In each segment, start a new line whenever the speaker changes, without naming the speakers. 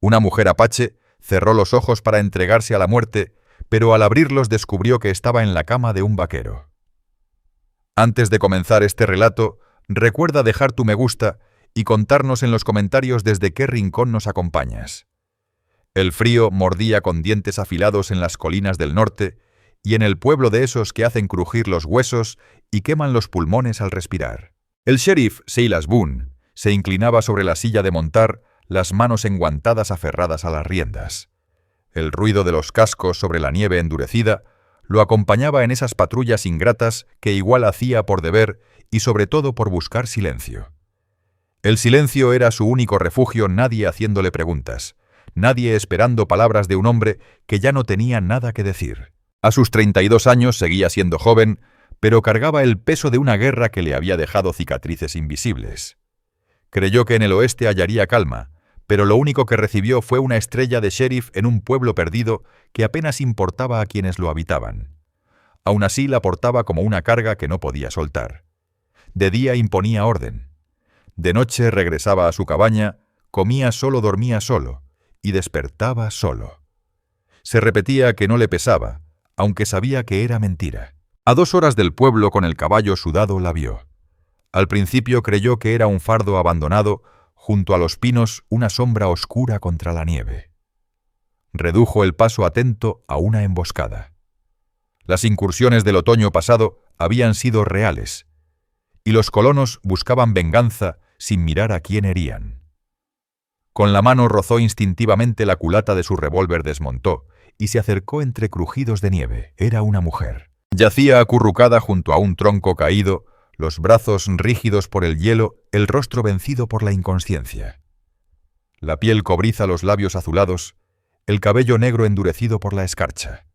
Una mujer apache cerró los ojos para entregarse a la muerte, pero al abrirlos descubrió que estaba en la cama de un vaquero. Antes de comenzar este relato, recuerda dejar tu me gusta y contarnos en los comentarios desde qué rincón nos acompañas. El frío mordía con dientes afilados en las colinas del norte y en el pueblo de esos que hacen crujir los huesos y queman los pulmones al respirar. El sheriff Silas Boone se inclinaba sobre la silla de montar, las manos enguantadas aferradas a las riendas. El ruido de los cascos sobre la nieve endurecida lo acompañaba en esas patrullas ingratas que igual hacía por deber y sobre todo por buscar silencio. El silencio era su único refugio, nadie haciéndole preguntas, nadie esperando palabras de un hombre que ya no tenía nada que decir. A sus 32 años seguía siendo joven, pero cargaba el peso de una guerra que le había dejado cicatrices invisibles. Creyó que en el oeste hallaría calma, pero lo único que recibió fue una estrella de sheriff en un pueblo perdido que apenas importaba a quienes lo habitaban. Aún así la portaba como una carga que no podía soltar. De día imponía orden. De noche regresaba a su cabaña, comía solo, dormía solo, y despertaba solo. Se repetía que no le pesaba, aunque sabía que era mentira. A 2 horas del pueblo con el caballo sudado la vio. Al principio creyó que era un fardo abandonado, junto a los pinos una sombra oscura contra la nieve. Redujo el paso atento a una emboscada. Las incursiones del otoño pasado habían sido reales, y los colonos buscaban venganza sin mirar a quién herían. Con la mano rozó instintivamente la culata de su revólver, desmontó y se acercó entre crujidos de nieve. Era una mujer. Yacía acurrucada junto a un tronco caído, los brazos rígidos por el hielo, el rostro vencido por la inconsciencia. La piel cobriza, los labios azulados, el cabello negro endurecido por la escarcha.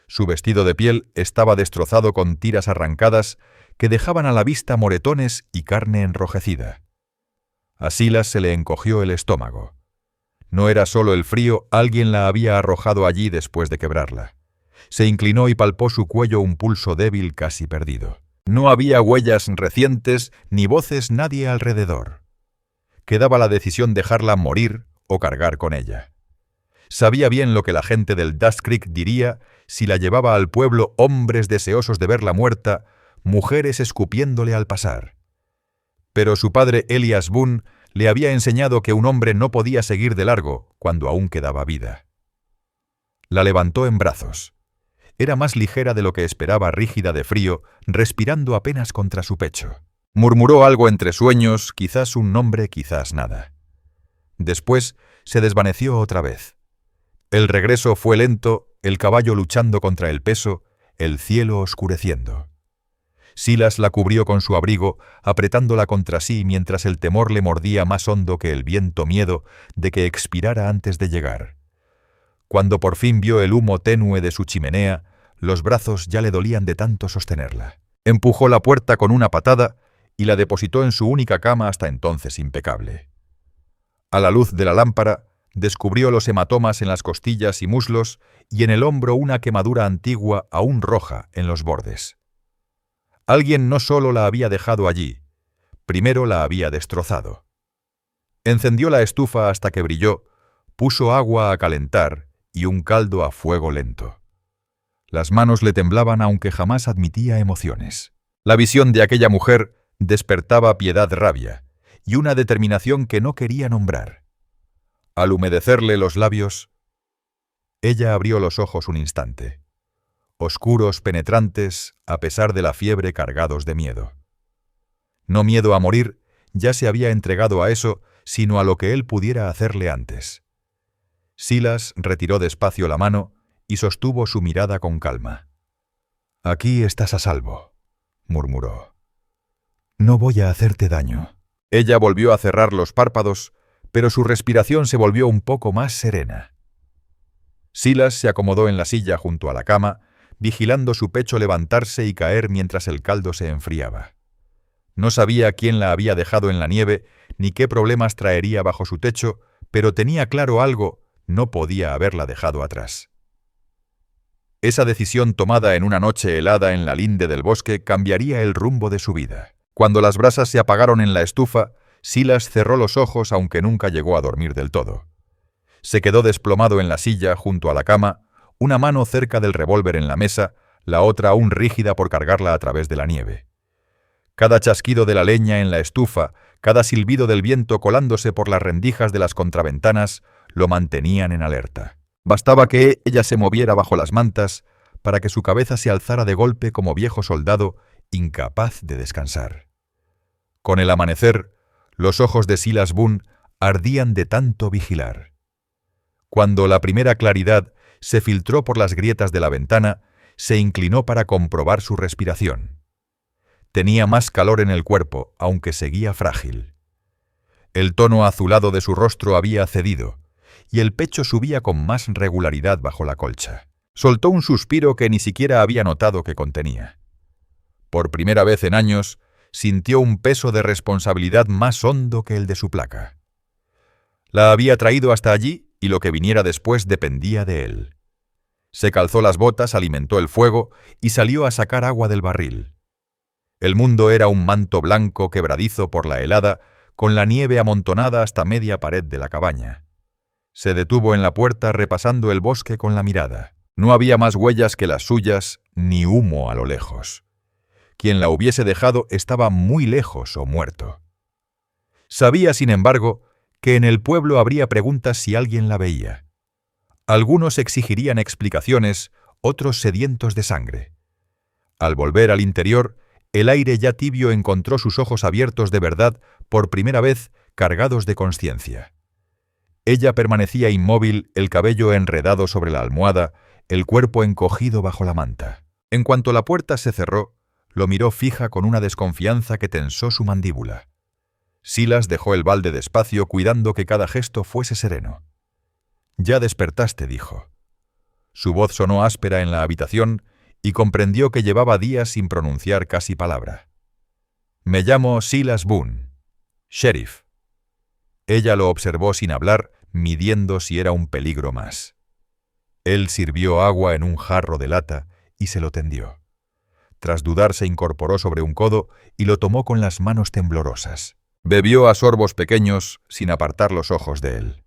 Su vestido de piel estaba destrozado con tiras arrancadas que dejaban a la vista moretones y carne enrojecida. A Silas se le encogió el estómago. No era solo el frío, alguien la había arrojado allí después de quebrarla. Se inclinó y palpó su cuello, un pulso débil casi perdido. No había huellas recientes ni voces, nadie alrededor. Quedaba la decisión: dejarla morir o cargar con ella. Sabía bien lo que la gente del Dust Creek diría si la llevaba al pueblo, hombres deseosos de verla muerta, mujeres escupiéndole al pasar. Pero su padre Elias Boone le había enseñado que un hombre no podía seguir de largo cuando aún quedaba vida. La levantó en brazos. Era más ligera de lo que esperaba, rígida de frío, respirando apenas contra su pecho. Murmuró algo entre sueños, quizás un nombre, quizás nada. Después se desvaneció otra vez. El regreso fue lento, el caballo luchando contra el peso, el cielo oscureciendo. Silas la cubrió con su abrigo, apretándola contra sí mientras el temor le mordía más hondo que el viento, miedo de que expirara antes de llegar. Cuando por fin vio el humo tenue de su chimenea, los brazos ya le dolían de tanto sostenerla. Empujó la puerta con una patada y la depositó en su única cama hasta entonces impecable. A la luz de la lámpara, descubrió los hematomas en las costillas y muslos y en el hombro una quemadura antigua aún roja en los bordes. Alguien no solo la había dejado allí, primero la había destrozado. Encendió la estufa hasta que brilló, puso agua a calentar y un caldo a fuego lento. Las manos le temblaban aunque jamás admitía emociones. La visión de aquella mujer despertaba piedad, rabia y una determinación que no quería nombrar. Al humedecerle los labios, ella abrió los ojos un instante, oscuros, penetrantes, a pesar de la fiebre, cargados de miedo. No miedo a morir, ya se había entregado a eso, sino a lo que él pudiera hacerle antes. Silas retiró despacio la mano y sostuvo su mirada con calma. «Aquí estás a salvo», murmuró. «No voy a hacerte daño». Ella volvió a cerrar los párpados, pero su respiración se volvió un poco más serena. Silas se acomodó en la silla junto a la cama, vigilando su pecho levantarse y caer mientras el caldo se enfriaba. No sabía quién la había dejado en la nieve, ni qué problemas traería bajo su techo, pero tenía claro algo: no podía haberla dejado atrás. Esa decisión tomada en una noche helada en la linde del bosque cambiaría el rumbo de su vida. Cuando las brasas se apagaron en la estufa, Silas cerró los ojos aunque nunca llegó a dormir del todo. Se quedó desplomado en la silla junto a la cama, una mano cerca del revólver en la mesa, la otra aún rígida por cargarla a través de la nieve. Cada chasquido de la leña en la estufa, cada silbido del viento colándose por las rendijas de las contraventanas, lo mantenían en alerta. Bastaba que ella se moviera bajo las mantas para que su cabeza se alzara de golpe como viejo soldado, incapaz de descansar. Con el amanecer, los ojos de Silas Boone ardían de tanto vigilar. Cuando la primera claridad se filtró por las grietas de la ventana, se inclinó para comprobar su respiración. Tenía más calor en el cuerpo, aunque seguía frágil. El tono azulado de su rostro había cedido, y el pecho subía con más regularidad bajo la colcha. Soltó un suspiro que ni siquiera había notado que contenía. Por primera vez en años, sintió un peso de responsabilidad más hondo que el de su placa. La había traído hasta allí y lo que viniera después dependía de él. Se calzó las botas, alimentó el fuego y salió a sacar agua del barril. El mundo era un manto blanco quebradizo por la helada, con la nieve amontonada hasta media pared de la cabaña. Se detuvo en la puerta repasando el bosque con la mirada. No había más huellas que las suyas, ni humo a lo lejos. Quien la hubiese dejado estaba muy lejos o muerto. Sabía, sin embargo, que en el pueblo habría preguntas si alguien la veía. Algunos exigirían explicaciones, otros sedientos de sangre. Al volver al interior, el aire ya tibio encontró sus ojos abiertos de verdad, por primera vez cargados de conciencia. Ella permanecía inmóvil, el cabello enredado sobre la almohada, el cuerpo encogido bajo la manta. En cuanto la puerta se cerró, lo miró fija con una desconfianza que tensó su mandíbula. Silas dejó el balde despacio, cuidando que cada gesto fuese sereno. «Ya despertaste», dijo. Su voz sonó áspera en la habitación y comprendió que llevaba días sin pronunciar casi palabra. «Me llamo Silas Boone, sheriff». Ella lo observó sin hablar, midiendo si era un peligro más. Él sirvió agua en un jarro de lata y se lo tendió. Tras dudar, se incorporó sobre un codo y lo tomó con las manos temblorosas. Bebió a sorbos pequeños, sin apartar los ojos de él.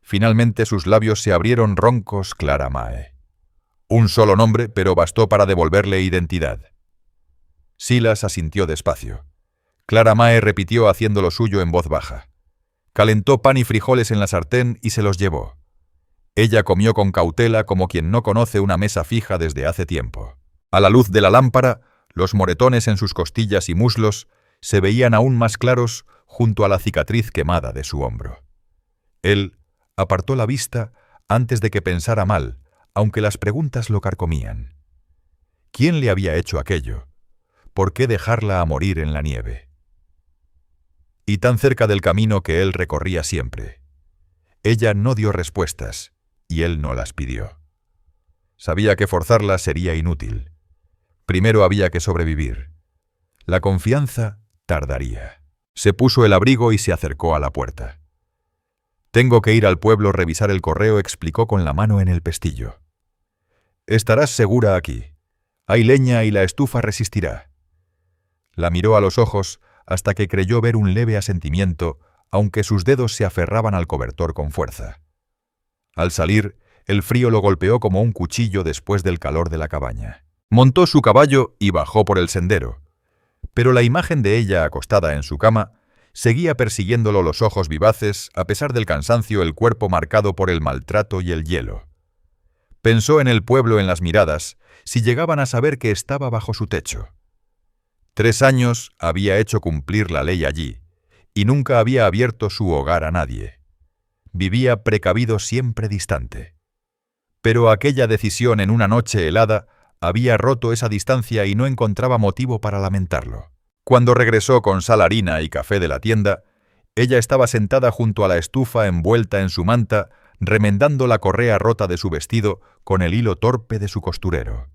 Finalmente sus labios se abrieron roncos. Clara Mae. Un solo nombre, pero bastó para devolverle identidad. Silas asintió despacio. Clara Mae repitió haciendo lo suyo en voz baja. Calentó pan y frijoles en la sartén y se los llevó. Ella comió con cautela como quien no conoce una mesa fija desde hace tiempo. A la luz de la lámpara, los moretones en sus costillas y muslos se veían aún más claros junto a la cicatriz quemada de su hombro. Él apartó la vista antes de que pensara mal, aunque las preguntas lo carcomían. ¿Quién le había hecho aquello? ¿Por qué dejarla a morir en la nieve? Y tan cerca del camino que él recorría siempre. Ella no dio respuestas, y él no las pidió. Sabía que forzarla sería inútil. Primero había que sobrevivir. La confianza tardaría. Se puso el abrigo y se acercó a la puerta. «Tengo que ir al pueblo a revisar el correo», explicó con la mano en el pestillo. «Estarás segura aquí. Hay leña y la estufa resistirá». La miró a los ojos hasta que creyó ver un leve asentimiento, aunque sus dedos se aferraban al cobertor con fuerza. Al salir, el frío lo golpeó como un cuchillo después del calor de la cabaña. Montó su caballo y bajó por el sendero, pero la imagen de ella acostada en su cama seguía persiguiéndolo los ojos vivaces, a pesar del cansancio, el cuerpo marcado por el maltrato y el hielo. Pensó en el pueblo, en las miradas, si llegaban a saber que estaba bajo su techo. 3 años había hecho cumplir la ley allí, y nunca había abierto su hogar a nadie. Vivía precavido, siempre distante. Pero aquella decisión en una noche helada había roto esa distancia y no encontraba motivo para lamentarlo. Cuando regresó con sal, harina y café de la tienda, ella estaba sentada junto a la estufa envuelta en su manta, remendando la correa rota de su vestido con el hilo torpe de su costurero.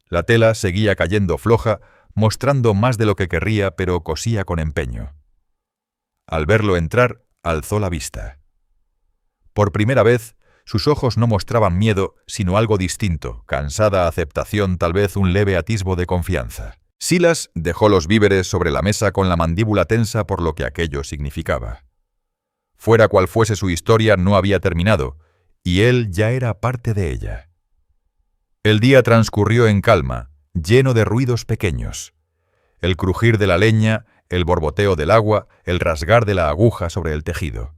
La tela seguía cayendo floja, mostrando más de lo que querría, pero cosía con empeño. Al verlo entrar, alzó la vista. Por primera vez, sus ojos no mostraban miedo, sino algo distinto, cansada aceptación, tal vez un leve atisbo de confianza. Silas dejó los víveres sobre la mesa con la mandíbula tensa por lo que aquello significaba. Fuera cual fuese su historia, no había terminado, y él ya era parte de ella. El día transcurrió en calma, lleno de ruidos pequeños. El crujir de la leña, el borboteo del agua, el rasgar de la aguja sobre el tejido.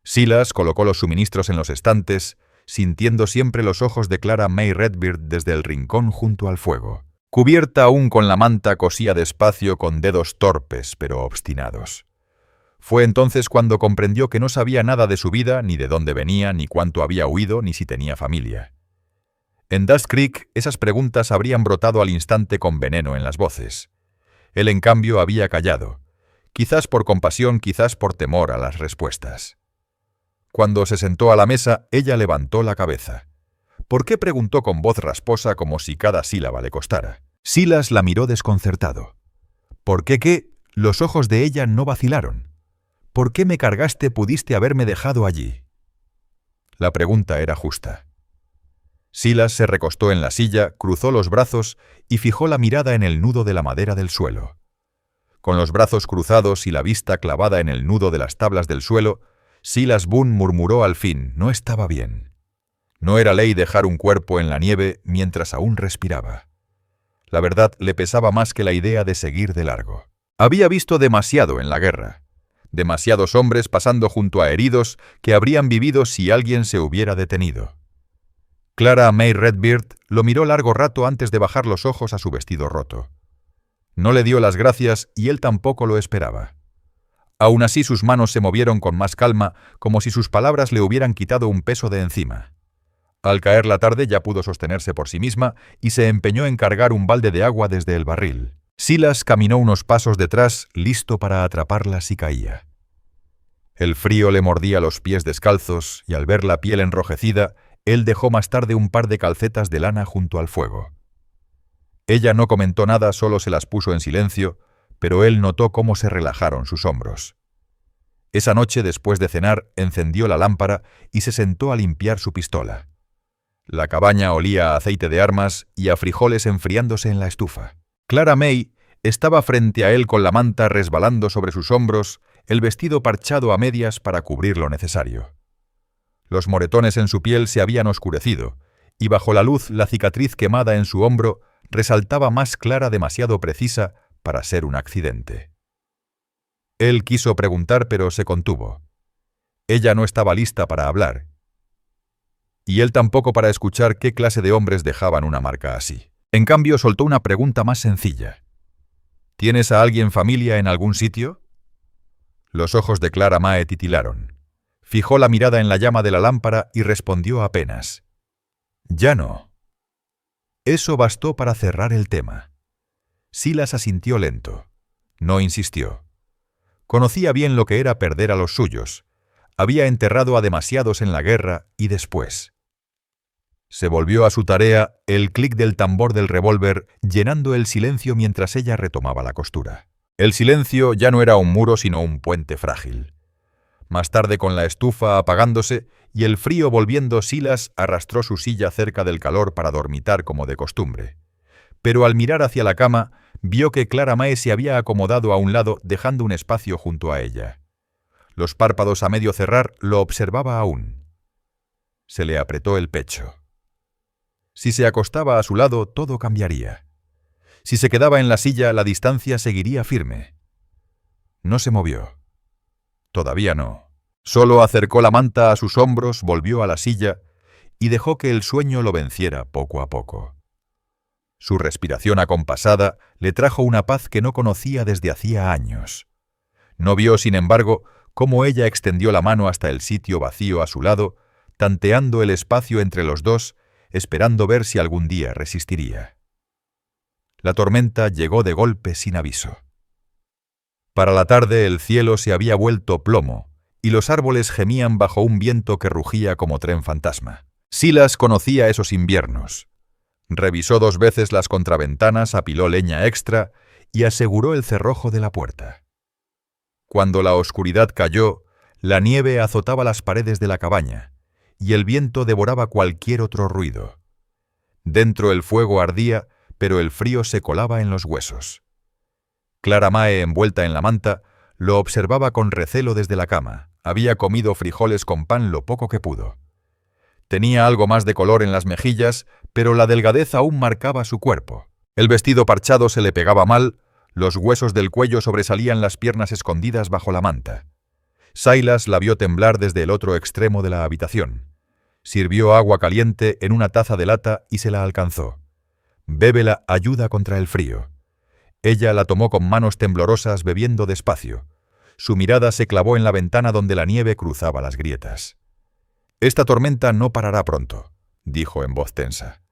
Silas colocó los suministros en los estantes, sintiendo siempre los ojos de Clara May Redbeard desde el rincón junto al fuego. Cubierta aún con la manta, cosía despacio con dedos torpes pero obstinados. Fue entonces cuando comprendió que no sabía nada de su vida, ni de dónde venía, ni cuánto había huido, ni si tenía familia. En Dust Creek, esas preguntas habrían brotado al instante con veneno en las voces. Él, en cambio, había callado, quizás por compasión, quizás por temor a las respuestas. Cuando se sentó a la mesa, ella levantó la cabeza. ¿Por qué preguntó con voz rasposa como si cada sílaba le costara? Silas la miró desconcertado. ¿Por qué qué? Los ojos de ella no vacilaron. ¿Por qué me cargaste? Pudiste haberme dejado allí. La pregunta era justa. Silas se recostó en la silla, cruzó los brazos y fijó la mirada en el nudo de la madera del suelo. Con los brazos cruzados y la vista clavada en el nudo de las tablas del suelo, Silas Boone murmuró al fin: no estaba bien. No era ley dejar un cuerpo en la nieve mientras aún respiraba. La verdad le pesaba más que la idea de seguir de largo. Había visto demasiado en la guerra. Demasiados hombres pasando junto a heridos que habrían vivido si alguien se hubiera detenido. Clara May Redbeard lo miró largo rato antes de bajar los ojos a su vestido roto. No le dio las gracias y él tampoco lo esperaba. Aún así sus manos se movieron con más calma, como si sus palabras le hubieran quitado un peso de encima. Al caer la tarde ya pudo sostenerse por sí misma y se empeñó en cargar un balde de agua desde el barril. Silas caminó unos pasos detrás, listo para atraparla si caía. El frío le mordía los pies descalzos y al ver la piel enrojecida, él dejó más tarde un par de calcetas de lana junto al fuego. Ella no comentó nada, solo se las puso en silencio, pero él notó cómo se relajaron sus hombros. Esa noche, después de cenar, encendió la lámpara y se sentó a limpiar su pistola. La cabaña olía a aceite de armas y a frijoles enfriándose en la estufa. Clara May estaba frente a él con la manta resbalando sobre sus hombros, el vestido parchado a medias para cubrir lo necesario. Los moretones en su piel se habían oscurecido, y bajo la luz la cicatriz quemada en su hombro resaltaba más clara, demasiado precisa para ser un accidente. Él quiso preguntar, pero se contuvo. Ella no estaba lista para hablar, y él tampoco para escuchar qué clase de hombres dejaban una marca así. En cambio, soltó una pregunta más sencilla. ¿Tienes a alguien familia en algún sitio? Los ojos de Clara May titilaron. Fijó la mirada en la llama de la lámpara y respondió apenas: «Ya no». Eso bastó para cerrar el tema. Silas asintió lento. No insistió. Conocía bien lo que era perder a los suyos. Había enterrado a demasiados en la guerra y después. Se volvió a su tarea, el clic del tambor del revólver llenando el silencio mientras ella retomaba la costura. El silencio ya no era un muro sino un puente frágil. Más tarde, con la estufa apagándose y el frío volviendo, Silas arrastró su silla cerca del calor para dormitar como de costumbre. Pero al mirar hacia la cama, vio que Clara May se había acomodado a un lado dejando un espacio junto a ella. Los párpados a medio cerrar lo observaba aún. Se le apretó el pecho. Si se acostaba a su lado, todo cambiaría. Si se quedaba en la silla, la distancia seguiría firme. No se movió. Todavía no. Solo acercó la manta a sus hombros, volvió a la silla y dejó que el sueño lo venciera poco a poco. Su respiración acompasada le trajo una paz que no conocía desde hacía años. No vio, sin embargo, cómo ella extendió la mano hasta el sitio vacío a su lado, tanteando el espacio entre los dos, esperando ver si algún día resistiría. La tormenta llegó de golpe sin aviso. Para la tarde el cielo se había vuelto plomo y los árboles gemían bajo un viento que rugía como tren fantasma. Silas conocía esos inviernos. Revisó 2 veces las contraventanas, apiló leña extra y aseguró el cerrojo de la puerta. Cuando la oscuridad cayó, la nieve azotaba las paredes de la cabaña y el viento devoraba cualquier otro ruido. Dentro el fuego ardía, pero el frío se colaba en los huesos. Clara May, envuelta en la manta, lo observaba con recelo desde la cama, Había comido frijoles con pan lo poco que pudo. Tenía algo más de color en las mejillas, pero la delgadez aún marcaba su cuerpo. El vestido parchado se le pegaba mal, los huesos del cuello sobresalían las piernas escondidas bajo la manta. Silas la vio temblar desde el otro extremo de la habitación. Sirvió agua caliente en una taza de lata y se la alcanzó. «Bébela, ayuda contra el frío». Ella la tomó con manos temblorosas, bebiendo despacio. Su mirada se clavó en la ventana donde la nieve cruzaba las grietas. «Esta tormenta no parará pronto», dijo en voz tensa.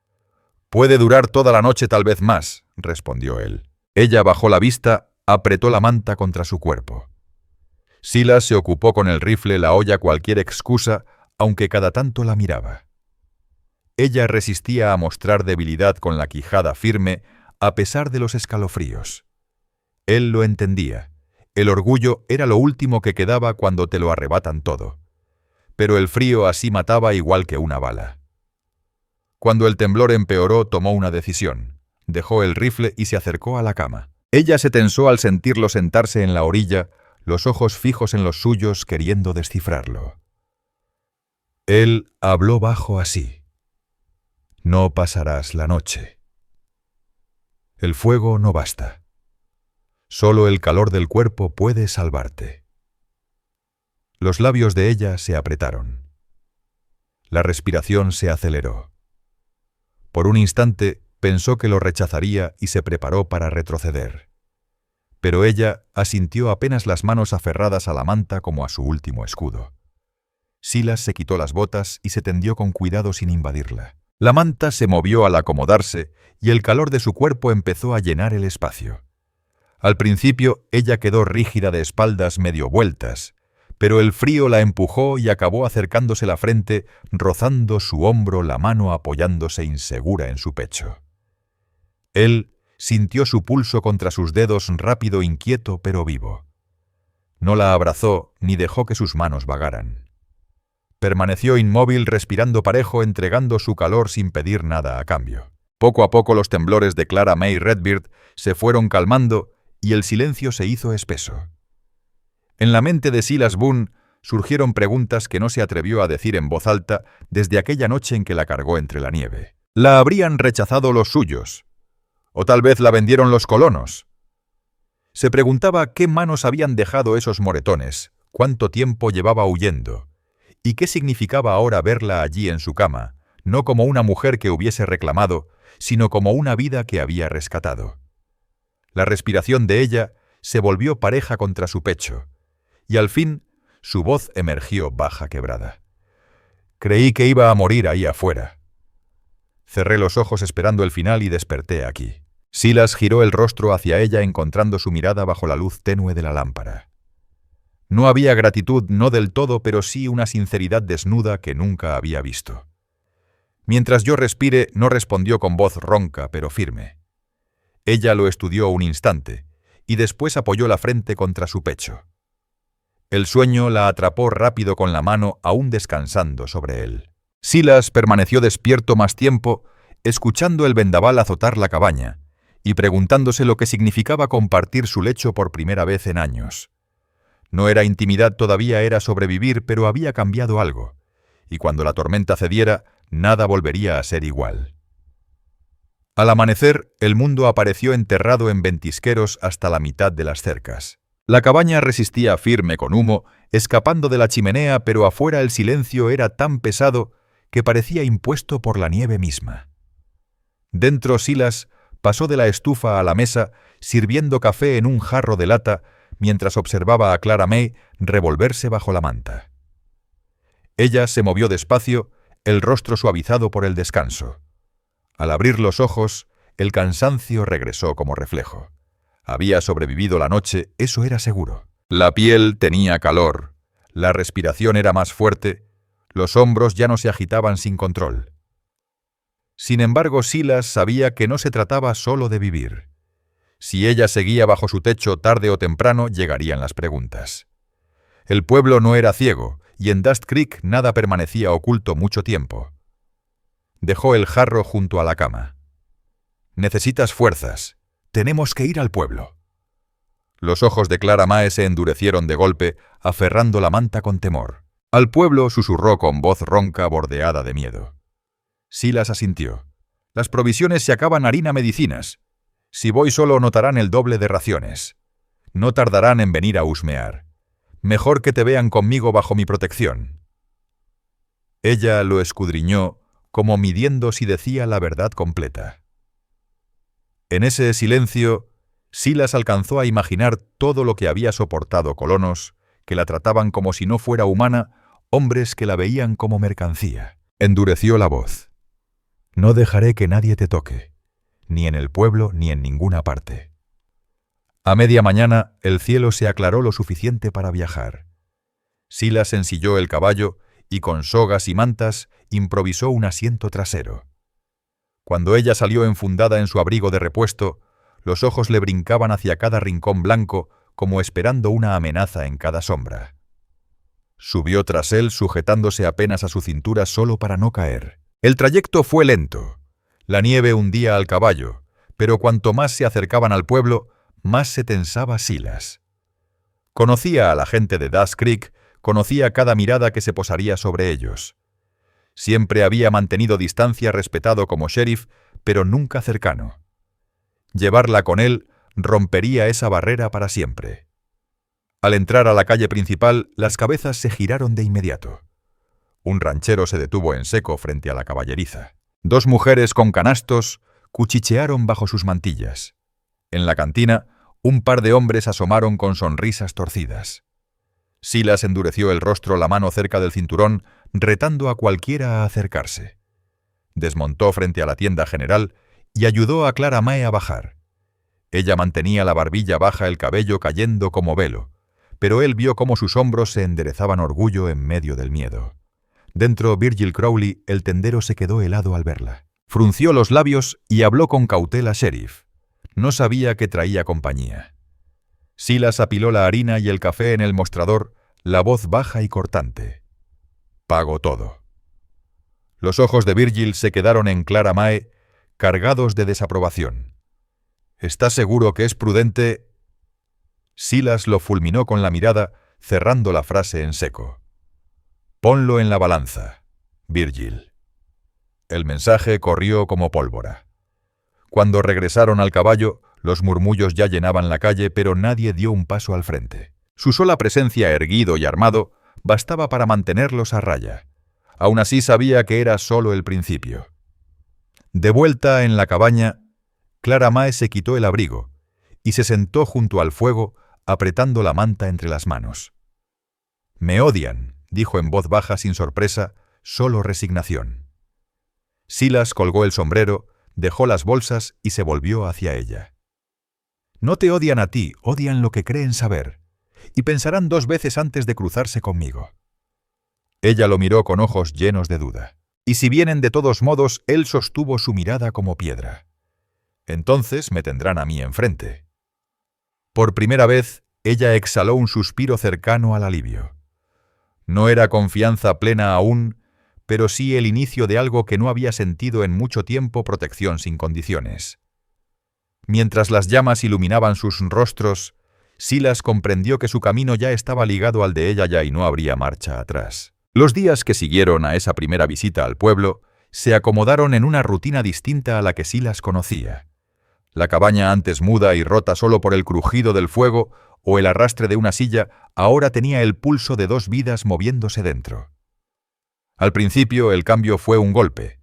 «Puede durar toda la noche, tal vez más», respondió él. Ella bajó la vista, apretó la manta contra su cuerpo. Silas se ocupó con el rifle, la olla cualquier excusa, aunque cada tanto la miraba. Ella resistía a mostrar debilidad con la quijada firme, a pesar de los escalofríos. Él lo entendía. El orgullo era lo último que quedaba cuando te lo arrebatan todo. Pero el frío así mataba igual que una bala. Cuando el temblor empeoró, tomó una decisión. Dejó el rifle y se acercó a la cama. Ella se tensó al sentirlo sentarse en la orilla, los ojos fijos en los suyos, queriendo descifrarlo. Él habló bajo así. «No pasarás la noche. El fuego no basta. Solo el calor del cuerpo puede salvarte». Los labios de ella se apretaron. La respiración se aceleró. Por un instante pensó que lo rechazaría y se preparó para retroceder. Pero ella asintió apenas, las manos aferradas a la manta como a su último escudo. Silas se quitó las botas y se tendió con cuidado sin invadirla. La manta se movió al acomodarse y el calor de su cuerpo empezó a llenar el espacio. Al principio ella quedó rígida de espaldas, medio vueltas, pero el frío la empujó y acabó acercándose la frente, rozando su hombro, la mano apoyándose insegura en su pecho. Él sintió su pulso contra sus dedos, rápido, inquieto, pero vivo. No la abrazó ni dejó que sus manos vagaran. Permaneció inmóvil, respirando parejo, entregando su calor sin pedir nada a cambio. Poco a poco los temblores de Clara May Redbeard se fueron calmando y el silencio se hizo espeso. En la mente de Silas Boone surgieron preguntas que no se atrevió a decir en voz alta desde aquella noche en que la cargó entre la nieve. ¿La habrían rechazado los suyos? ¿O tal vez la vendieron los colonos? Se preguntaba qué manos habían dejado esos moretones, cuánto tiempo llevaba huyendo, y qué significaba ahora verla allí en su cama, no como una mujer que hubiese reclamado, sino como una vida que había rescatado. La respiración de ella se volvió pareja contra su pecho, y al fin su voz emergió baja, quebrada. «Creí que iba a morir ahí afuera. Cerré los ojos esperando el final y desperté aquí». Silas giró el rostro hacia ella, encontrando su mirada bajo la luz tenue de la lámpara. No había gratitud, no del todo, pero sí una sinceridad desnuda que nunca había visto. «Mientras yo respire», no respondió con voz ronca pero firme. Ella lo estudió un instante, y después apoyó la frente contra su pecho. El sueño la atrapó rápido con la mano, aún descansando sobre él. Silas permaneció despierto más tiempo, escuchando el vendaval azotar la cabaña, y preguntándose lo que significaba compartir su lecho por primera vez en años. No era intimidad todavía, era sobrevivir, pero había cambiado algo, y cuando la tormenta cediera, nada volvería a ser igual. Al amanecer, el mundo apareció enterrado en ventisqueros hasta la mitad de las cercas. La cabaña resistía firme con humo, escapando de la chimenea, pero afuera el silencio era tan pesado que parecía impuesto por la nieve misma. Dentro, Silas pasó de la estufa a la mesa, sirviendo café en un jarro de lata, mientras observaba a Clara May revolverse bajo la manta. Ella se movió despacio, el rostro suavizado por el descanso. Al abrir los ojos, el cansancio regresó como reflejo. Había sobrevivido la noche, eso era seguro. La piel tenía calor, la respiración era más fuerte, los hombros ya no se agitaban sin control. Sin embargo, Silas sabía que no se trataba solo de vivir. Si ella seguía bajo su techo, tarde o temprano llegarían las preguntas. El pueblo no era ciego, y en Dust Creek nada permanecía oculto mucho tiempo. Dejó el jarro junto a la cama. «Necesitas fuerzas. Tenemos que ir al pueblo». Los ojos de Clara Mae se endurecieron de golpe, aferrando la manta con temor. Al pueblo susurró con voz ronca bordeada de miedo. Silas asintió. Las provisiones se acaban, harina, medicinas. Si voy solo notarán el doble de raciones. No tardarán en venir a husmear. Mejor que te vean conmigo bajo mi protección. Ella lo escudriñó, como midiendo si decía la verdad completa. En ese silencio, Silas alcanzó a imaginar todo lo que había soportado colonos, que la trataban como si no fuera humana, hombres que la veían como mercancía. Endureció la voz. No dejaré que nadie te toque, ni en el pueblo ni en ninguna parte. A media mañana el cielo se aclaró lo suficiente para viajar. Silas ensilló el caballo y con sogas y mantas improvisó un asiento trasero. Cuando ella salió enfundada en su abrigo de repuesto, los ojos le brincaban hacia cada rincón blanco como esperando una amenaza en cada sombra. Subió tras él sujetándose apenas a su cintura solo para no caer. El trayecto fue lento. La nieve hundía al caballo, pero cuanto más se acercaban al pueblo, más se tensaba Silas. Conocía a la gente de Dust Creek, conocía cada mirada que se posaría sobre ellos. Siempre había mantenido distancia respetado como sheriff, pero nunca cercano. Llevarla con él rompería esa barrera para siempre. Al entrar a la calle principal, las cabezas se giraron de inmediato. Un ranchero se detuvo en seco frente a la caballeriza. Dos mujeres con canastos cuchichearon bajo sus mantillas. En la cantina, un par de hombres asomaron con sonrisas torcidas. Silas endureció el rostro, la mano cerca del cinturón, retando a cualquiera a acercarse. Desmontó frente a la tienda general y ayudó a Clara Mae a bajar. Ella mantenía la barbilla baja, el cabello cayendo como velo, pero él vio cómo sus hombros se enderezaban orgullo en medio del miedo. Dentro, Virgil Crowley, el tendero, se quedó helado al verla. Frunció los labios y habló con cautela a Sheriff. No sabía que traía compañía. Silas apiló la harina y el café en el mostrador, la voz baja y cortante. Pago todo. Los ojos de Virgil se quedaron en Clara Mae, cargados de desaprobación. ¿Estás seguro que es prudente? Silas lo fulminó con la mirada, cerrando la frase en seco. Ponlo en la balanza, Virgil. El mensaje corrió como pólvora. Cuando regresaron al caballo, los murmullos ya llenaban la calle, pero nadie dio un paso al frente. Su sola presencia, erguido y armado, bastaba para mantenerlos a raya. Aún así sabía que era solo el principio. De vuelta en la cabaña, Clara Mae se quitó el abrigo y se sentó junto al fuego, apretando la manta entre las manos. «Me odian», dijo en voz baja sin sorpresa, solo resignación. Silas colgó el sombrero, dejó las bolsas y se volvió hacia ella. «No te odian a ti, odian lo que creen saber, y pensarán dos veces antes de cruzarse conmigo». Ella lo miró con ojos llenos de duda. Y si vienen de todos modos, él sostuvo su mirada como piedra. «Entonces me tendrán a mí enfrente». Por primera vez, ella exhaló un suspiro cercano al alivio. No era confianza plena aún, pero sí el inicio de algo que no había sentido en mucho tiempo: protección sin condiciones. Mientras las llamas iluminaban sus rostros, Silas comprendió que su camino ya estaba ligado al de ella ya y no habría marcha atrás. Los días que siguieron a esa primera visita al pueblo se acomodaron en una rutina distinta a la que Silas conocía. La cabaña, antes muda y rota solo por el crujido del fuego o el arrastre de una silla, ahora tenía el pulso de dos vidas moviéndose dentro. Al principio el cambio fue un golpe.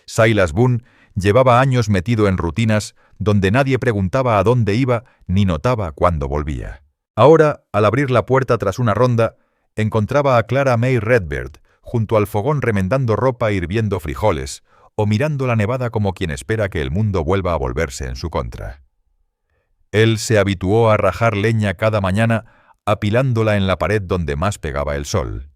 Silas Boone llevaba años metido en rutinas donde nadie preguntaba a dónde iba ni notaba cuándo volvía. Ahora, al abrir la puerta tras una ronda, encontraba a Clara Mae Redbeard junto al fogón remendando ropa, hirviendo frijoles o mirando la nevada como quien espera que el mundo vuelva a volverse en su contra. Él se habituó a rajar leña cada mañana, apilándola en la pared donde más pegaba el sol.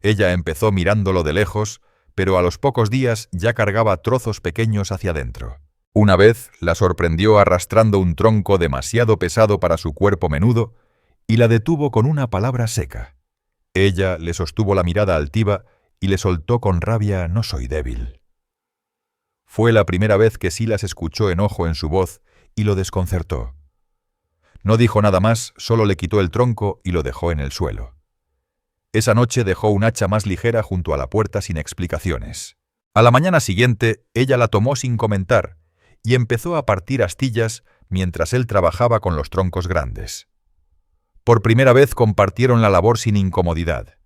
Ella empezó mirándolo de lejos, pero a los pocos días ya cargaba trozos pequeños hacia adentro. Una vez la sorprendió arrastrando un tronco demasiado pesado para su cuerpo menudo y la detuvo con una palabra seca. Ella le sostuvo la mirada altiva y le soltó con rabia: «No soy débil». Fue la primera vez que Silas escuchó enojo en su voz y lo desconcertó. No dijo nada más, solo le quitó el tronco y lo dejó en el suelo. Esa noche dejó un hacha más ligera junto a la puerta sin explicaciones. A la mañana siguiente, ella la tomó sin comentar y empezó a partir astillas mientras él trabajaba con los troncos grandes. Por primera vez compartieron la labor sin incomodidad.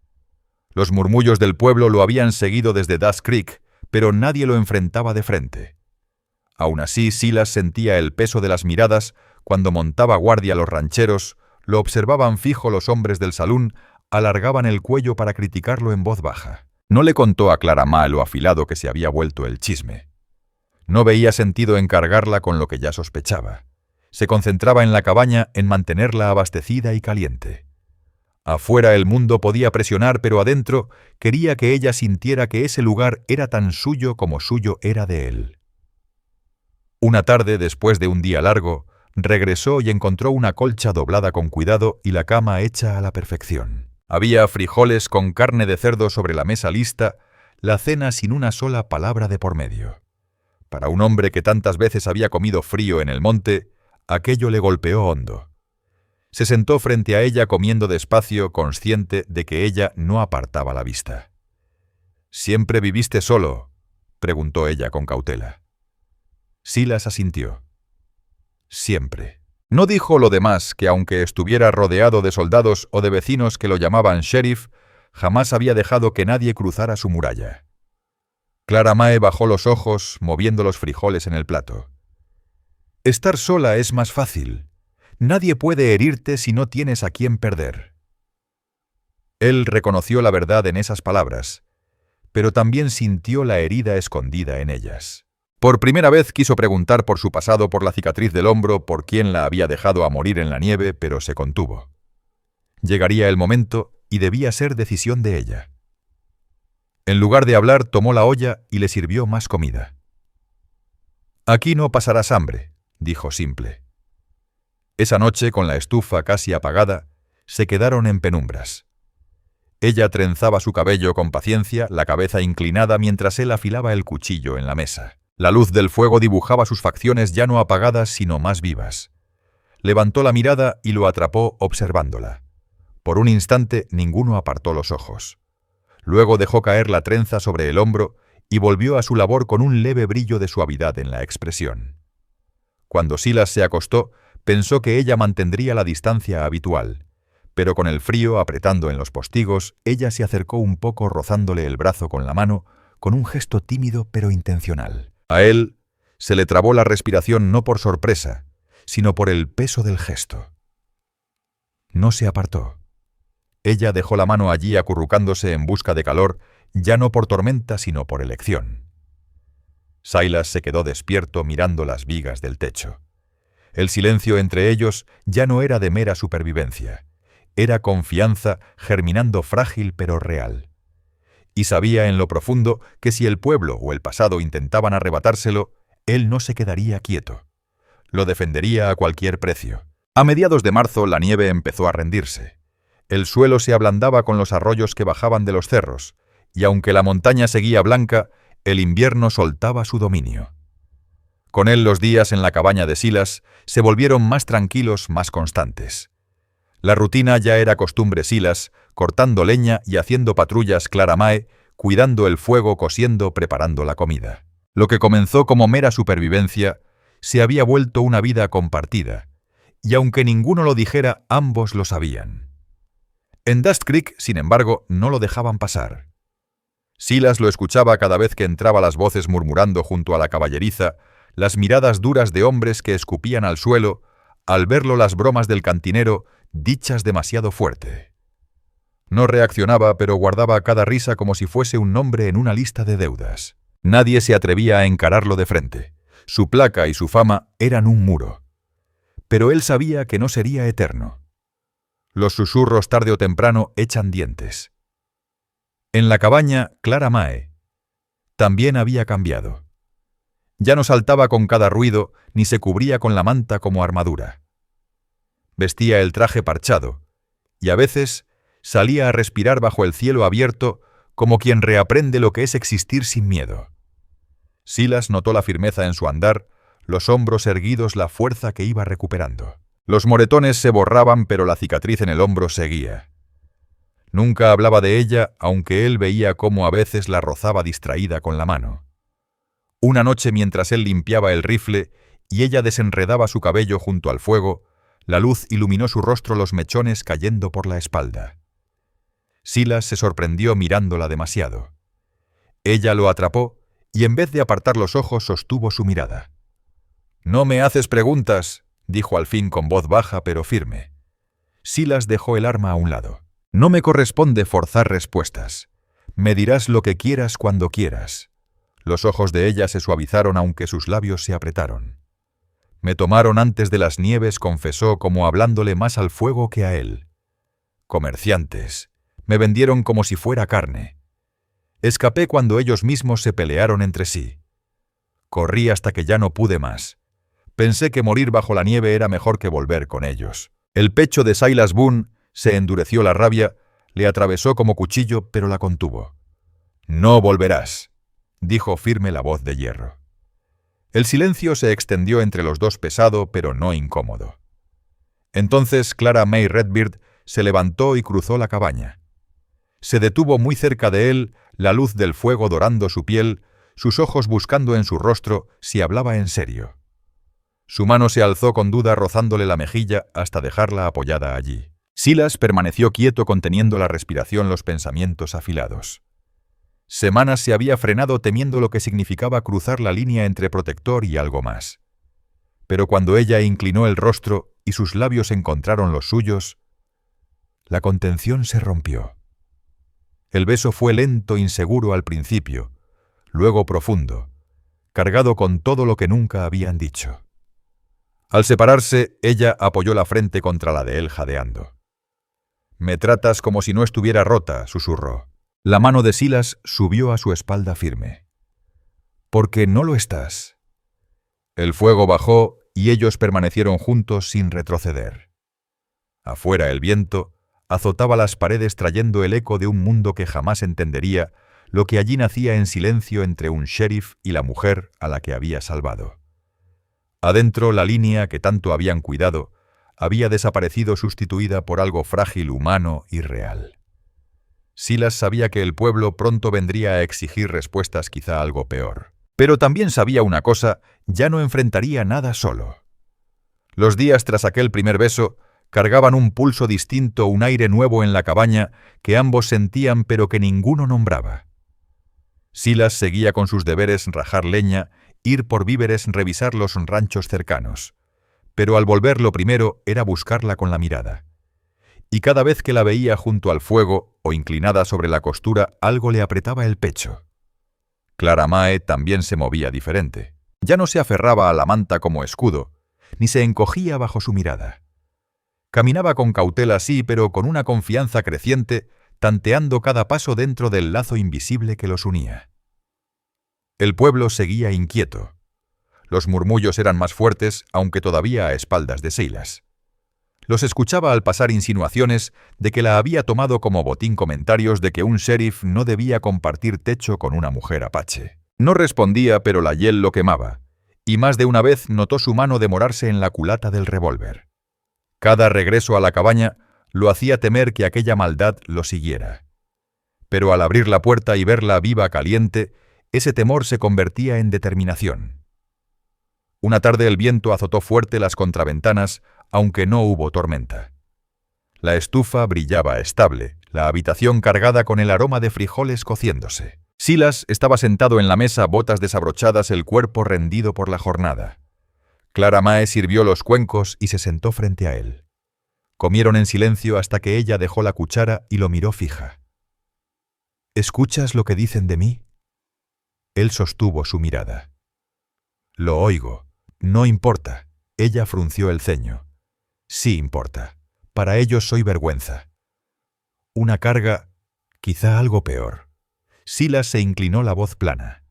Los murmullos del pueblo lo habían seguido desde Dust Creek, pero nadie lo enfrentaba de frente. Aún así, Silas sentía el peso de las miradas cuando montaba guardia los rancheros, lo observaban fijo los hombres del salón, alargaban el cuello para criticarlo en voz baja. No le contó a Clara Mae lo afilado que se había vuelto el chisme. No veía sentido en cargarla con lo que ya sospechaba. Se concentraba en la cabaña en mantenerla abastecida y caliente. Afuera el mundo podía presionar, pero adentro quería que ella sintiera que ese lugar era tan suyo como suyo era de él. Una tarde, después de un día largo, regresó y encontró una colcha doblada con cuidado y la cama hecha a la perfección. Había frijoles con carne de cerdo sobre la mesa lista, la cena sin una sola palabra de por medio. Para un hombre que tantas veces había comido frío en el monte, aquello le golpeó hondo. Se sentó frente a ella comiendo despacio, consciente de que ella no apartaba la vista. —¿Siempre viviste solo? —preguntó ella con cautela. Silas asintió. —Siempre. No dijo lo demás, que aunque estuviera rodeado de soldados o de vecinos que lo llamaban sheriff, jamás había dejado que nadie cruzara su muralla. Clara Mae bajó los ojos, moviendo los frijoles en el plato. Estar sola es más fácil. Nadie puede herirte si no tienes a quién perder. Él reconoció la verdad en esas palabras, pero también sintió la herida escondida en ellas. Por primera vez quiso preguntar por su pasado, por la cicatriz del hombro, por quién la había dejado a morir en la nieve, pero se contuvo. Llegaría el momento y debía ser decisión de ella. En lugar de hablar, tomó la olla y le sirvió más comida. «Aquí no pasarás hambre», dijo simple. Esa noche, con la estufa casi apagada, se quedaron en penumbras. Ella trenzaba su cabello con paciencia, la cabeza inclinada mientras él afilaba el cuchillo en la mesa. La luz del fuego dibujaba sus facciones ya no apagadas, sino más vivas. Levantó la mirada y lo atrapó observándola. Por un instante ninguno apartó los ojos. Luego dejó caer la trenza sobre el hombro y volvió a su labor con un leve brillo de suavidad en la expresión. Cuando Silas se acostó, pensó que ella mantendría la distancia habitual, pero con el frío apretando en los postigos, ella se acercó un poco rozándole el brazo con la mano, con un gesto tímido pero intencional. A él se le trabó la respiración no por sorpresa, sino por el peso del gesto. No se apartó. Ella dejó la mano allí acurrucándose en busca de calor, ya no por tormenta sino por elección. Silas se quedó despierto mirando las vigas del techo. El silencio entre ellos ya no era de mera supervivencia. Era confianza germinando frágil pero real. Y sabía en lo profundo que si el pueblo o el pasado intentaban arrebatárselo, él no se quedaría quieto. Lo defendería a cualquier precio. A mediados de marzo la nieve empezó a rendirse. El suelo se ablandaba con los arroyos que bajaban de los cerros, y aunque la montaña seguía blanca, el invierno soltaba su dominio. Con él los días en la cabaña de Silas se volvieron más tranquilos, más constantes. La rutina ya era costumbre Silas, cortando leña y haciendo patrullas Clara Mae, cuidando el fuego, cosiendo, preparando la comida. Lo que comenzó como mera supervivencia se había vuelto una vida compartida, y aunque ninguno lo dijera, ambos lo sabían. En Dust Creek, sin embargo, no lo dejaban pasar. Silas lo escuchaba cada vez que entraba las voces murmurando junto a la caballeriza, las miradas duras de hombres que escupían al suelo, al verlo las bromas del cantinero, dichas demasiado fuerte. No reaccionaba, pero guardaba cada risa como si fuese un nombre en una lista de deudas. Nadie se atrevía a encararlo de frente. Su placa y su fama eran un muro. Pero él sabía que no sería eterno. Los susurros tarde o temprano echan dientes. En la cabaña, Clara Mae también había cambiado. Ya no saltaba con cada ruido, ni se cubría con la manta como armadura. Vestía el traje parchado, y a veces salía a respirar bajo el cielo abierto como quien reaprende lo que es existir sin miedo. Silas notó la firmeza en su andar, los hombros erguidos, la fuerza que iba recuperando. Los moretones se borraban, pero la cicatriz en el hombro seguía. Nunca hablaba de ella, aunque él veía cómo a veces la rozaba distraída con la mano. Una noche, mientras él limpiaba el rifle y ella desenredaba su cabello junto al fuego, la luz iluminó su rostro, los mechones cayendo por la espalda. Silas se sorprendió mirándola demasiado. Ella lo atrapó y en vez de apartar los ojos sostuvo su mirada. «No me haces preguntas», dijo al fin con voz baja pero firme. Silas dejó el arma a un lado. «No me corresponde forzar respuestas. Me dirás lo que quieras cuando quieras». Los ojos de ella se suavizaron aunque sus labios se apretaron. «Me tomaron antes de las nieves», confesó como hablándole más al fuego que a él. «Comerciantes. Me vendieron como si fuera carne. Escapé cuando ellos mismos se pelearon entre sí. Corrí hasta que ya no pude más. Pensé que morir bajo la nieve era mejor que volver con ellos». El pecho de Silas Boone se endureció, la rabia le atravesó como cuchillo, pero la contuvo. «No volverás», dijo firme la voz de hierro. El silencio se extendió entre los dos, pesado pero no incómodo. Entonces Clara May Redbeard se levantó y cruzó la cabaña. Se detuvo muy cerca de él, la luz del fuego dorando su piel, sus ojos buscando en su rostro si hablaba en serio. Su mano se alzó con duda rozándole la mejilla hasta dejarla apoyada allí. Silas permaneció quieto conteniendo la respiración, los pensamientos afilados. Semanas se había frenado temiendo lo que significaba cruzar la línea entre protector y algo más. Pero cuando ella inclinó el rostro y sus labios encontraron los suyos, la contención se rompió. El beso fue lento, inseguro al principio, luego profundo, cargado con todo lo que nunca habían dicho. Al separarse, ella apoyó la frente contra la de él jadeando. «Me tratas como si no estuviera rota», susurró. La mano de Silas subió a su espalda firme. «Porque no lo estás». El fuego bajó y ellos permanecieron juntos sin retroceder. Afuera el viento azotaba las paredes trayendo el eco de un mundo que jamás entendería lo que allí nacía en silencio entre un sheriff y la mujer a la que había salvado. Adentro, la línea que tanto habían cuidado había desaparecido, sustituida por algo frágil, humano y real. Silas sabía que el pueblo pronto vendría a exigir respuestas, quizá algo peor. Pero también sabía una cosa: ya no enfrentaría nada solo. Los días tras aquel primer beso cargaban un pulso distinto, un aire nuevo en la cabaña que ambos sentían pero que ninguno nombraba. Silas seguía con sus deberes: rajar leña, ir por víveres, revisar los ranchos cercanos. Pero al volver lo primero era buscarla con la mirada. Y cada vez que la veía junto al fuego o inclinada sobre la costura, algo le apretaba el pecho. Clara Mae también se movía diferente. Ya no se aferraba a la manta como escudo, ni se encogía bajo su mirada. Caminaba con cautela, sí, pero con una confianza creciente, tanteando cada paso dentro del lazo invisible que los unía. El pueblo seguía inquieto. Los murmullos eran más fuertes, aunque todavía a espaldas de Silas. Los escuchaba al pasar insinuaciones de que la había tomado como botín, comentarios de que un sheriff no debía compartir techo con una mujer apache. No respondía, pero la hiel lo quemaba, y más de una vez notó su mano demorarse en la culata del revólver. Cada regreso a la cabaña lo hacía temer que aquella maldad lo siguiera. Pero al abrir la puerta y verla viva, caliente, ese temor se convertía en determinación. Una tarde el viento azotó fuerte las contraventanas, aunque no hubo tormenta. La estufa brillaba estable, la habitación cargada con el aroma de frijoles cociéndose. Silas estaba sentado en la mesa, botas desabrochadas, el cuerpo rendido por la jornada. Clara Mae sirvió los cuencos y se sentó frente a él. Comieron en silencio hasta que ella dejó la cuchara y lo miró fija. «¿Escuchas lo que dicen de mí?» Él sostuvo su mirada. «Lo oigo. No importa». Ella frunció el ceño. «Sí importa. Para ellos soy vergüenza. Una carga, quizá algo peor». Silas se inclinó, la voz plana.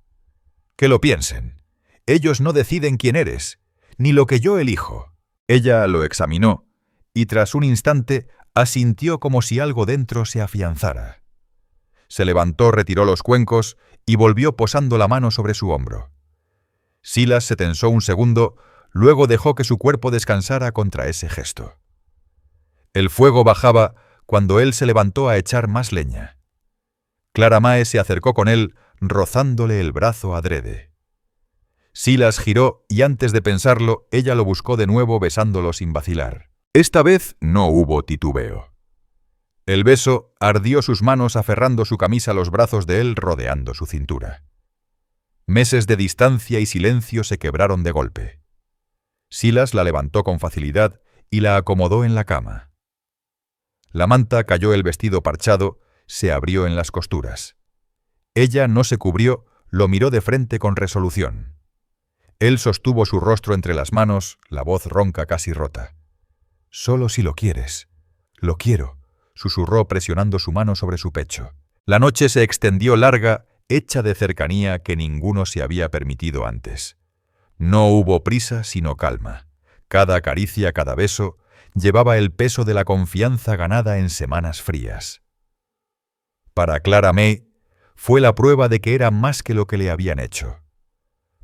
«Que lo piensen. Ellos no deciden quién eres, ni lo que yo elijo». Ella lo examinó, y tras un instante asintió como si algo dentro se afianzara. Se levantó, retiró los cuencos y volvió posando la mano sobre su hombro. Silas se tensó un segundo, luego dejó que su cuerpo descansara contra ese gesto. El fuego bajaba cuando él se levantó a echar más leña. Clara Mae se acercó con él, rozándole el brazo adrede. Silas giró y antes de pensarlo, ella lo buscó de nuevo besándolo sin vacilar. Esta vez no hubo titubeo. El beso ardió sus manos aferrando su camisa a los brazos de él, rodeando su cintura. Meses de distancia y silencio se quebraron de golpe. Silas la levantó con facilidad y la acomodó en la cama. La manta cayó, el vestido parchado se abrió en las costuras. Ella no se cubrió, lo miró de frente con resolución. Él sostuvo su rostro entre las manos, la voz ronca casi rota. «Solo si lo quieres. Lo quiero», susurró presionando su mano sobre su pecho. La noche se extendió larga, hecha de cercanía que ninguno se había permitido antes. No hubo prisa sino calma. Cada caricia, cada beso, llevaba el peso de la confianza ganada en semanas frías. Para Clara Mae fue la prueba de que era más que lo que le habían hecho.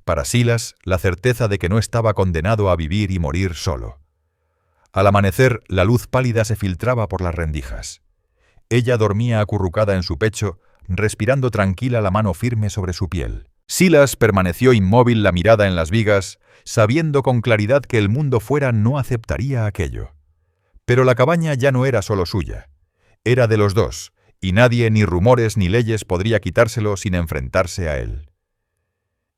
Para Silas, la certeza de que no estaba condenado a vivir y morir solo. Al amanecer, la luz pálida se filtraba por las rendijas. Ella dormía acurrucada en su pecho, respirando tranquila, la mano firme sobre su piel. Silas permaneció inmóvil, la mirada en las vigas, sabiendo con claridad que el mundo fuera no aceptaría aquello. Pero la cabaña ya no era solo suya. Era de los dos, y nadie, ni rumores ni leyes, podría quitárselo sin enfrentarse a él.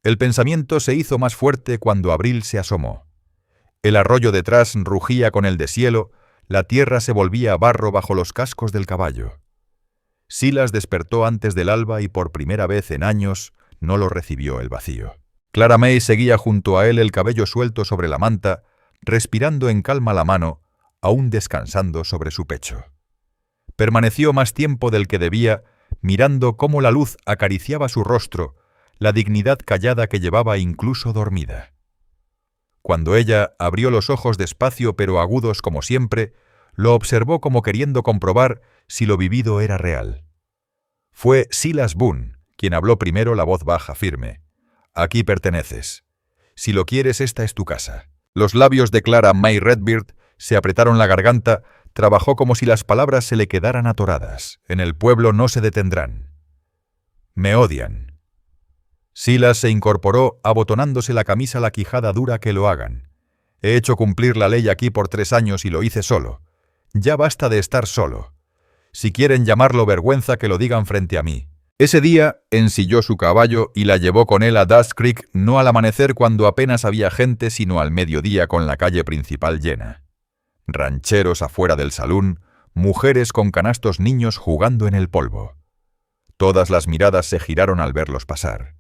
El pensamiento se hizo más fuerte cuando Abril se asomó. El arroyo detrás rugía con el deshielo, la tierra se volvía barro bajo los cascos del caballo. Silas despertó antes del alba y por primera vez en años no lo recibió el vacío. Clara Mae seguía junto a él, el cabello suelto sobre la manta, respirando en calma, la mano, aún descansando sobre su pecho. Permaneció más tiempo del que debía, mirando cómo la luz acariciaba su rostro, la dignidad callada que llevaba incluso dormida. Cuando ella abrió los ojos despacio pero agudos como siempre, lo observó como queriendo comprobar si lo vivido era real. Fue Silas Boone quien habló primero, la voz baja, firme. «Aquí perteneces. Si lo quieres, esta es tu casa». Los labios de Clara Mae Redbeard se apretaron la garganta, trabajó como si las palabras se le quedaran atoradas. «En el pueblo no se detendrán. Me odian». Silas se incorporó, abotonándose la camisa, la quijada dura. «Que lo hagan. He hecho cumplir la ley aquí por 3 años y lo hice solo. Ya basta de estar solo. Si quieren llamarlo vergüenza, que lo digan frente a mí». Ese día ensilló su caballo y la llevó con él a Dust Creek, no al amanecer cuando apenas había gente, sino al mediodía con la calle principal llena. Rancheros afuera del salón, mujeres con canastos, niños jugando en el polvo. Todas las miradas se giraron al verlos pasar.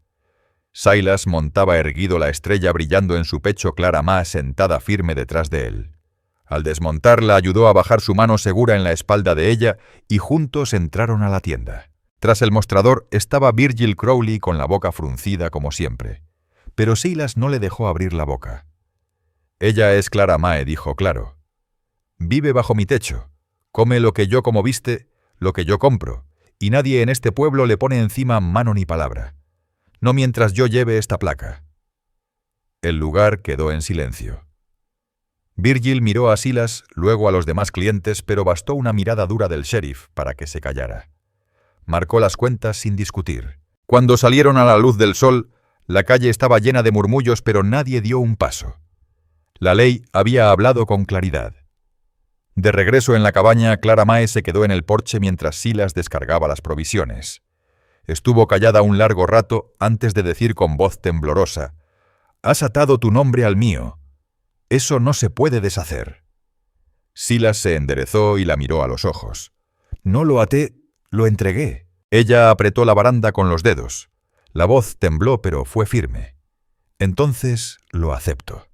Silas montaba erguido, la estrella brillando en su pecho, Clara Mae sentada firme detrás de él. Al desmontarla ayudó a bajar su mano segura en la espalda de ella y juntos entraron a la tienda. Tras el mostrador estaba Virgil Crowley con la boca fruncida como siempre. Pero Silas no le dejó abrir la boca. «Ella es Clara Mae», dijo claro. «Vive bajo mi techo, come lo que yo como, viste lo que yo compro, y nadie en este pueblo le pone encima mano ni palabra. No mientras yo lleve esta placa». El lugar quedó en silencio. Virgil miró a Silas, luego a los demás clientes, pero bastó una mirada dura del sheriff para que se callara. Marcó las cuentas sin discutir. Cuando salieron a la luz del sol, la calle estaba llena de murmullos, pero nadie dio un paso. La ley había hablado con claridad. De regreso en la cabaña, Clara Mae se quedó en el porche mientras Silas descargaba las provisiones. Estuvo callada un largo rato antes de decir con voz temblorosa: «Has atado tu nombre al mío. Eso no se puede deshacer». Silas se enderezó y la miró a los ojos. «No lo até, lo entregué». Ella apretó la baranda con los dedos. La voz tembló, pero fue firme. «Entonces lo acepto».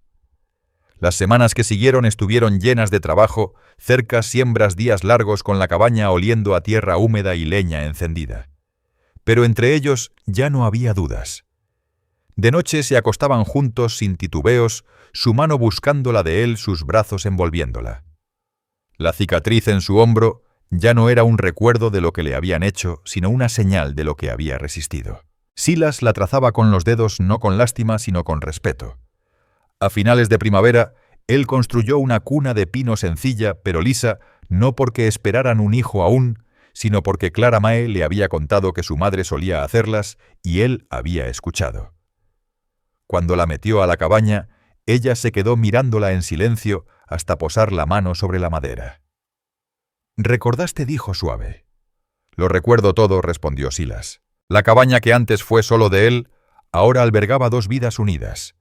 Las semanas que siguieron estuvieron llenas de trabajo, cercas, siembras, días largos con la cabaña oliendo a tierra húmeda y leña encendida. Pero entre ellos ya no había dudas. De noche se acostaban juntos sin titubeos, su mano buscando la de él, sus brazos envolviéndola. La cicatriz en su hombro ya no era un recuerdo de lo que le habían hecho, sino una señal de lo que había resistido. Silas la trazaba con los dedos, no con lástima, sino con respeto. A finales de primavera, él construyó una cuna de pino sencilla pero lisa, no porque esperaran un hijo aún, sino porque Clara Mae le había contado que su madre solía hacerlas y él había escuchado. Cuando la metió a la cabaña, ella se quedó mirándola en silencio hasta posar la mano sobre la madera. «¿Recordaste?», dijo suave. «Lo recuerdo todo», respondió Silas. La cabaña que antes fue solo de él, ahora albergaba dos vidas unidas.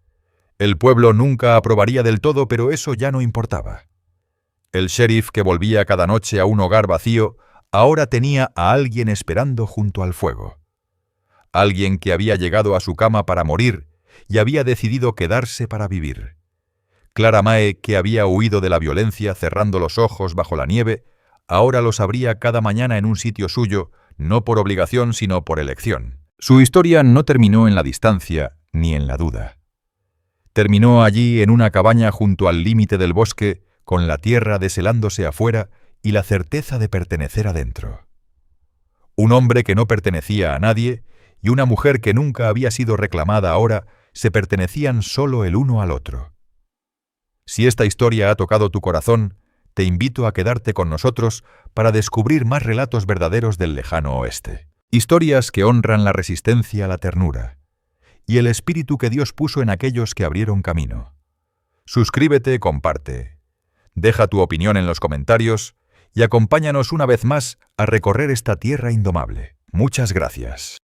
El pueblo nunca aprobaría del todo, pero eso ya no importaba. El sheriff, que volvía cada noche a un hogar vacío, ahora tenía a alguien esperando junto al fuego. Alguien que había llegado a su cama para morir y había decidido quedarse para vivir. Clara Mae, que había huido de la violencia cerrando los ojos bajo la nieve, ahora los abría cada mañana en un sitio suyo, no por obligación sino por elección. Su historia no terminó en la distancia ni en la duda. Terminó allí en una cabaña junto al límite del bosque, con la tierra deshelándose afuera y la certeza de pertenecer adentro. Un hombre que no pertenecía a nadie y una mujer que nunca había sido reclamada ahora se pertenecían solo el uno al otro. Si esta historia ha tocado tu corazón, te invito a quedarte con nosotros para descubrir más relatos verdaderos del lejano oeste. Historias que honran la resistencia a la ternura y el espíritu que Dios puso en aquellos que abrieron camino. Suscríbete, comparte. Deja tu opinión en los comentarios y acompáñanos una vez más a recorrer esta tierra indomable. Muchas gracias.